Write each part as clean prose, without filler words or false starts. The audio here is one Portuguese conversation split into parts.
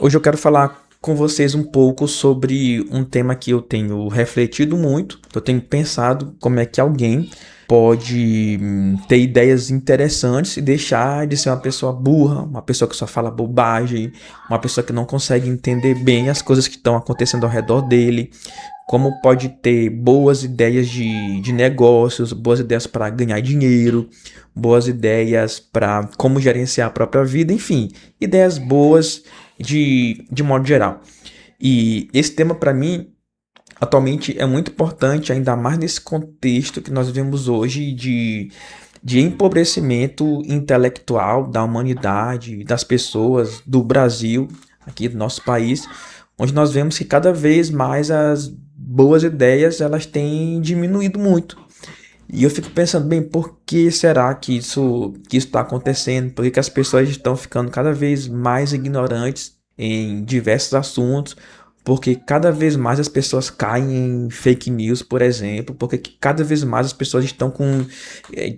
Hoje eu quero falar com vocês um pouco sobre um tema que eu tenho refletido muito, eu tenho pensado como é que alguém pode ter ideias interessantes e deixar de ser uma pessoa burra, uma pessoa que só fala bobagem, uma pessoa que não consegue entender bem as coisas que estão acontecendo ao redor dele, como pode ter boas ideias de negócios, boas ideias para ganhar dinheiro, boas ideias para como gerenciar a própria vida, enfim, ideias boas de modo geral. E esse tema para mim atualmente é muito importante, ainda mais nesse contexto que nós vivemos hoje de empobrecimento intelectual da humanidade, das pessoas, do Brasil, aqui do nosso país, onde nós vemos que cada vez mais as boas ideias elas têm diminuído muito. E eu fico pensando, bem, por que será que isso está acontecendo? Por que as pessoas estão ficando cada vez mais ignorantes em diversos assuntos? Porque cada vez mais as pessoas caem em fake news, por exemplo, porque cada vez mais as pessoas estão com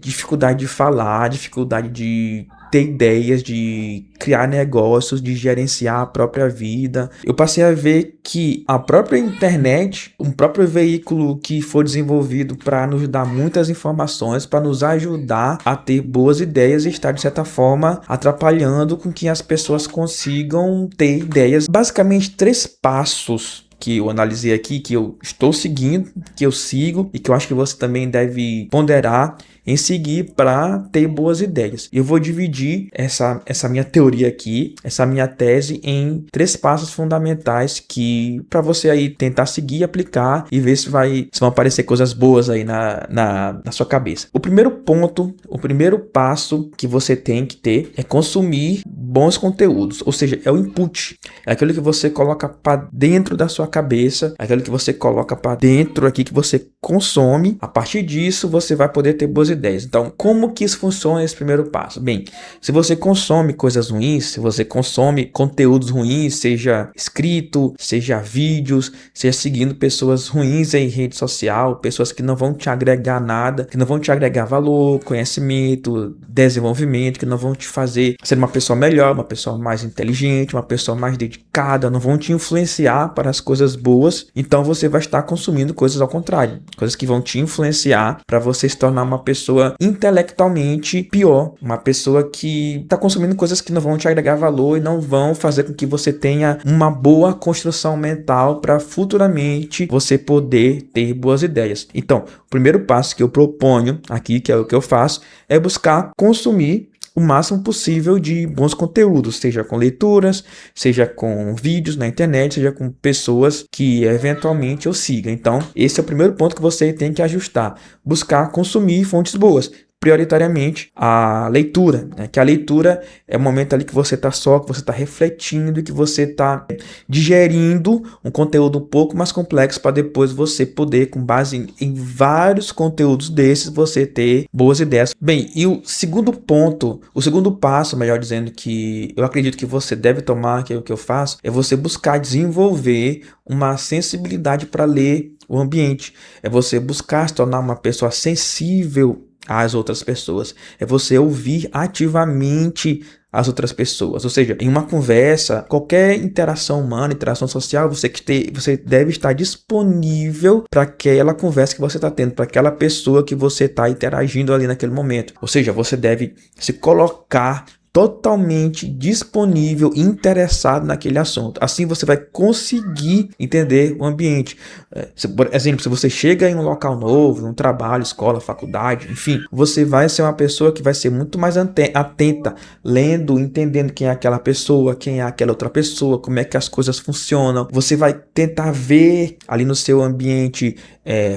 dificuldade de falar, dificuldade de ter ideias, de criar negócios, de gerenciar a própria vida. Eu passei a ver que a própria internet, um próprio veículo que foi desenvolvido para nos dar muitas informações, para nos ajudar a ter boas ideias, está de certa forma atrapalhando com que as pessoas consigam ter ideias. Basicamente 3 passos que eu analisei aqui, que eu estou seguindo, que eu sigo e que eu acho que você também deve ponderar em seguir para ter boas ideias. Eu vou dividir essa minha teoria aqui, essa minha tese em 3 passos fundamentais que para você aí tentar seguir, aplicar e ver se vão aparecer coisas boas aí na sua cabeça. O primeiro ponto, o primeiro passo que você tem que ter é consumir bons conteúdos, ou seja, é o input, é aquilo que você coloca para dentro da sua cabeça, é aquilo que você coloca para dentro aqui que você consome. A partir disso você vai poder ter boas ideias. Então, como que isso funciona esse primeiro passo? Bem, se você consome coisas ruins, se você consome conteúdos ruins, seja escrito, seja vídeos, seja seguindo pessoas ruins em rede social, pessoas que não vão te agregar nada, que não vão te agregar valor, conhecimento, desenvolvimento, que não vão te fazer ser uma pessoa melhor, uma pessoa mais inteligente, uma pessoa mais dedicada, não vão te influenciar para as coisas boas, então você vai estar consumindo coisas ao contrário, coisas que vão te influenciar para você se tornar uma pessoa intelectualmente pior, uma pessoa que está consumindo coisas que não vão te agregar valor e não vão fazer com que você tenha uma boa construção mental para futuramente você poder ter boas ideias. Então, o primeiro passo que eu proponho aqui, que é o que eu faço, é buscar consumir o máximo possível de bons conteúdos, seja com leituras, seja com vídeos na internet, seja com pessoas que eventualmente eu siga. Então, esse é o primeiro ponto que você tem que ajustar, buscar consumir fontes boas. Prioritariamente a leitura, né? Que a leitura é o momento ali que você está só, que você está refletindo, que você está digerindo um conteúdo um pouco mais complexo para depois você poder, com base em vários conteúdos desses, você ter boas ideias. Bem, e o segundo passo, melhor dizendo, que eu acredito que você deve tomar, que é o que eu faço, é você buscar desenvolver uma sensibilidade para ler o ambiente. É você buscar se tornar uma pessoa sensível às outras pessoas, é você ouvir ativamente as outras pessoas, ou seja, em uma conversa, qualquer interação humana, interação social, você deve estar disponível para aquela conversa que você está tendo, para aquela pessoa que você está interagindo ali naquele momento, ou seja, você deve se colocar totalmente disponível, interessado naquele assunto. Assim você vai conseguir entender o ambiente. Por exemplo, se você chega em um local novo, um trabalho, escola, faculdade, enfim, você vai ser uma pessoa que vai ser muito mais atenta, lendo, entendendo quem é aquela pessoa, quem é aquela outra pessoa, como é que as coisas funcionam. Você vai tentar ver ali no seu ambiente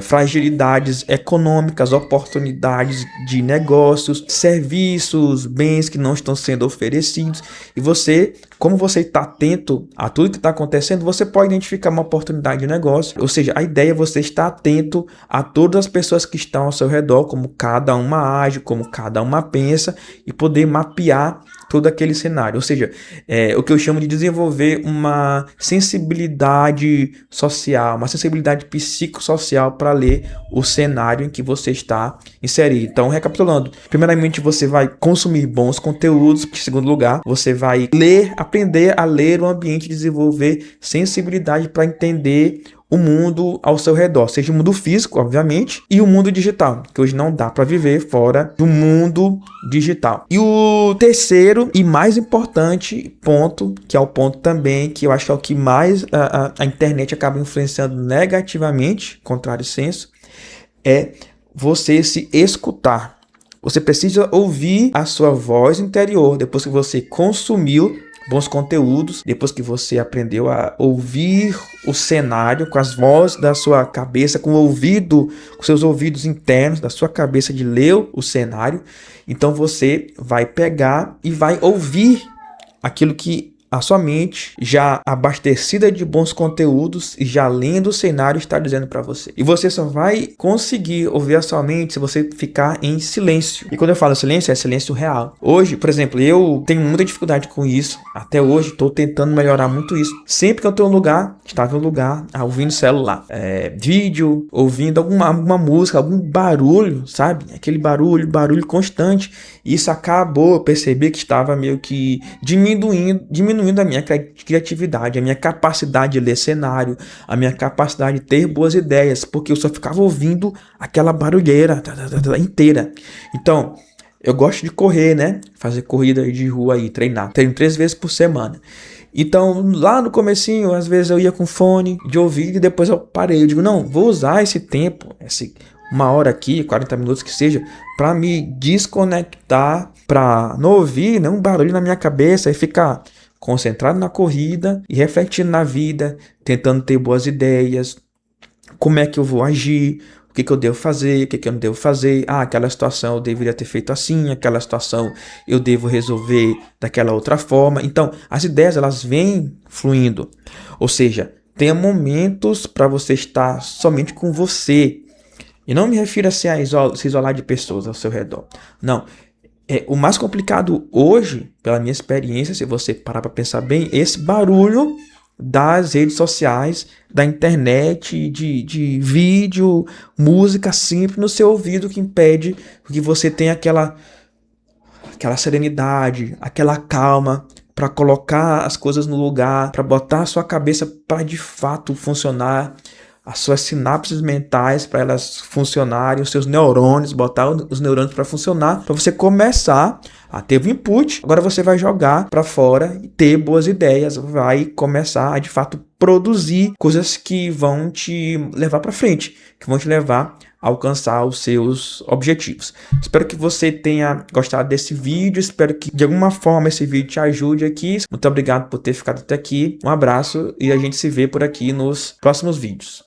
fragilidades econômicas, oportunidades de negócios, serviços, bens que não estão sendo oferecidos, e você, como você está atento a tudo que está acontecendo, você pode identificar uma oportunidade de negócio. Ou seja, a ideia é você estar atento a todas as pessoas que estão ao seu redor, como cada uma age, como cada uma pensa, e poder mapear todo aquele cenário. Ou seja, o que eu chamo de desenvolver uma sensibilidade social, uma sensibilidade psicossocial para ler o cenário em que você está inserido. Então, recapitulando, primeiramente você vai consumir bons conteúdos, em segundo lugar, você vai ler a aprender a ler o ambiente, desenvolver sensibilidade para entender o mundo ao seu redor, seja o mundo físico, obviamente, e o mundo digital, que hoje não dá para viver fora do mundo digital. E o terceiro e mais importante ponto, que é o ponto também que eu acho que é o que mais a internet acaba influenciando negativamente, contrário senso, é você se escutar. Você precisa ouvir a sua voz interior depois que você consumiu bons conteúdos, depois que você aprendeu a ouvir o cenário com as vozes da sua cabeça, com seus ouvidos internos da sua cabeça de ler o cenário. Então você vai pegar e vai ouvir aquilo que a sua mente, já abastecida de bons conteúdos e já lendo o cenário, está dizendo para você. E você só vai conseguir ouvir a sua mente se você ficar em silêncio. E quando eu falo silêncio, é silêncio real. Hoje, por exemplo, eu tenho muita dificuldade com isso. Até hoje, estou tentando melhorar muito isso. Sempre que eu estou em um lugar, estava em um lugar, ouvindo celular, vídeo, ouvindo alguma música, algum barulho, sabe? Aquele barulho constante. Isso acabou, eu percebi que estava meio que diminuindo a minha criatividade, a minha capacidade de ler cenário, a minha capacidade de ter boas ideias, porque eu só ficava ouvindo aquela barulheira inteira. Então, eu gosto de correr, né? Fazer corrida de rua aí, treinar. Treino 3 vezes por semana. Então, lá no comecinho, às vezes eu ia com fone de ouvido e depois eu parei. Eu digo, não, vou usar esse tempo, uma hora aqui, 40 minutos que seja, para me desconectar, para não ouvir nenhum barulho na minha cabeça e ficar concentrado na corrida e refletindo na vida, tentando ter boas ideias, como é que eu vou agir, o que eu devo fazer, o que eu não devo fazer. Aquela situação eu deveria ter feito assim, aquela situação eu devo resolver daquela outra forma. Então, as ideias elas vêm fluindo. Ou seja, tenha momentos para você estar somente com você. E não me refiro a se isolar de pessoas ao seu redor. Não. O mais complicado hoje, pela minha experiência, se você parar para pensar bem, esse barulho das redes sociais, da internet, de vídeo, música sempre no seu ouvido que impede que você tenha aquela serenidade, aquela calma para colocar as coisas no lugar, para botar a sua cabeça para de fato funcionar, as suas sinapses mentais para elas funcionarem, os seus neurônios, botar os neurônios para funcionar, para você começar a ter o input. Agora você vai jogar para fora e ter boas ideias, vai começar a de fato produzir coisas que vão te levar para frente, que vão te levar a alcançar os seus objetivos. Espero que você tenha gostado desse vídeo, espero que de alguma forma esse vídeo te ajude aqui. Muito obrigado por ter ficado até aqui, um abraço e a gente se vê por aqui nos próximos vídeos.